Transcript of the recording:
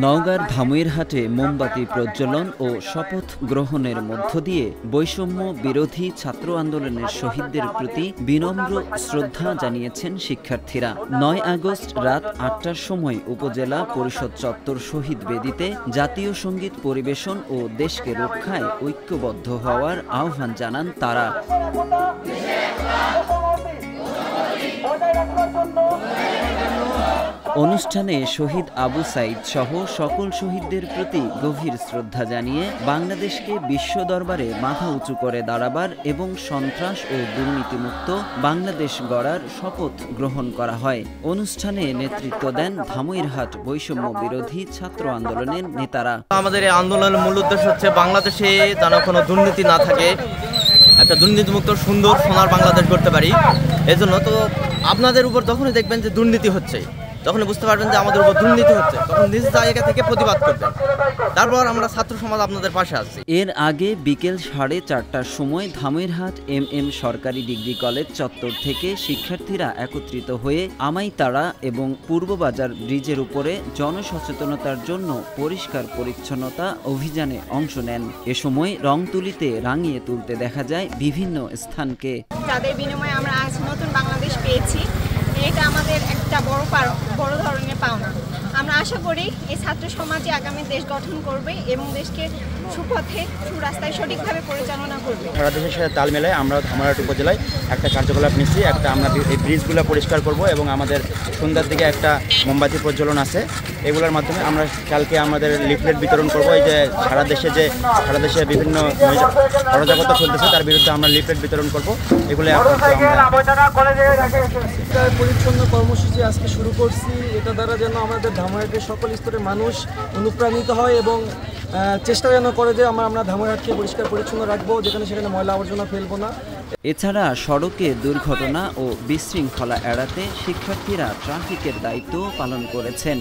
নওগাঁর ধামইরহাটে মোমবাতি প্রজ্বলন ও শপথ গ্রহণের মধ্য দিয়ে বৈষম্য বিরোধী ছাত্র আন্দোলনের শহীদদের প্রতি বিনম্র শ্রদ্ধা জানিয়েছেন শিক্ষার্থীরা। ৯ আগস্ট রাত ৮টার সময় উপজেলা পরিষদ চত্বর শহীদ বেদিতে জাতীয় সঙ্গীত পরিবেশন ও দেশকে রক্ষায় ঐক্যবদ্ধ হওয়ার আহ্বান জানান তারা। অনুষ্ঠানে শহীদ আবু সাইদ সহ সকল শহীদদের প্রতি গভীর শ্রদ্ধা জানিয়ে বাংলাদেশকে বিশ্ব দরবারে মাথা উঁচু করে দাঁড়াবার এবং সন্ত্রাস ও দুর্নীতিমুক্ত বাংলাদেশ গড়ার শপথ গ্রহণ করা হয়। অনুষ্ঠানে নেতৃত্ব দেন ধামইরহাট বৈষম্য বিরোধী ছাত্র আন্দোলনের নেতারা। আমাদের এই আন্দোলনের মূল উদ্দেশ্য হচ্ছে বাংলাদেশে যেন কোনো দুর্নীতি না থাকে, একটা দুর্নীতিমুক্ত সুন্দর সোনার বাংলাদেশ গড়তে পারি। এজন্য তো আপনাদের উপর যখনই দেখবেন যে দুর্নীতি হচ্ছে, তখন বুঝতে পারবেন যে আমাদের উপর দুর্নীতি হচ্ছে, তখন নিজ জায়গা থেকে প্রতিবাদ করবেন। তারপর আমরা ছাত্র সমাজ আপনাদের পাশে আছি। এর আগে বিকেল 4:30টার সময় ধামইরহাট MM সরকারি ডিগ্রি কলেজ চত্বর থেকে শিক্ষার্থীরা একত্রিত হয়ে আমাইতাড়া এবং পূর্ববাজার ব্রিজের উপরে জনসচেতনতার জন্য পরিষ্কার পরিচ্ছন্নতা অভিযানে অংশ নেন। এ সময় রং তুলিতে রাঙিয়ে তুলতে দেখা যায় বিভিন্ন স্থানকে। যাদের বিনিময়ে আমরা আজ নতুন বাংলাদেশ পেয়েছি, এটা আমাদের একটা বড় ধরনের পাওনা। আমরা আশা করি এই ছাত্র সমাজে আগামী দেশ গঠন করবে এবং দেশকে সুপথে সুরাস্তায় সঠিকভাবে পরিচালনা করবে। সারা দেশের সাথে তাল মেলায় আমরা ধামইরহাট উপজেলায় একটা কার্যকলাপ নিচ্ছি। আমরা এই ব্রিজগুলো পরিষ্কার করব এবং আমাদের সন্ধ্যার দিকে একটা মোমবাতি প্রজ্বলন আছে। এগুলোর মাধ্যমে আমরা কালকে আমাদের লিফলেট বিতরণ করব। এই যে সারা দেশে বিভিন্ন অরাজকতা চলতেছে, তার বিরুদ্ধে আমরা লিফলেট বিতরণ করব। এগুলো পরিচ্ছন্ন কর্মসূচি আজকে শুরু করছি। এটা দ্বারা যেন আমাদের ধামইরহাটের সকল স্তরের মানুষ অনুপ্রাণিত হয় এবং চেষ্টা যেন করে যে আমরা ধামইরহাটকে পরিষ্কার পরিচ্ছন্ন রাখবো, যেখানে সেখানে ময়লা আবর্জনা ফেলবো না। এছাড়া সড়কে দুর্ঘটনা ও বিশৃঙ্খলা এড়াতে শিক্ষার্থীরা ট্রাফিকের দায়িত্ব পালন করেছেন।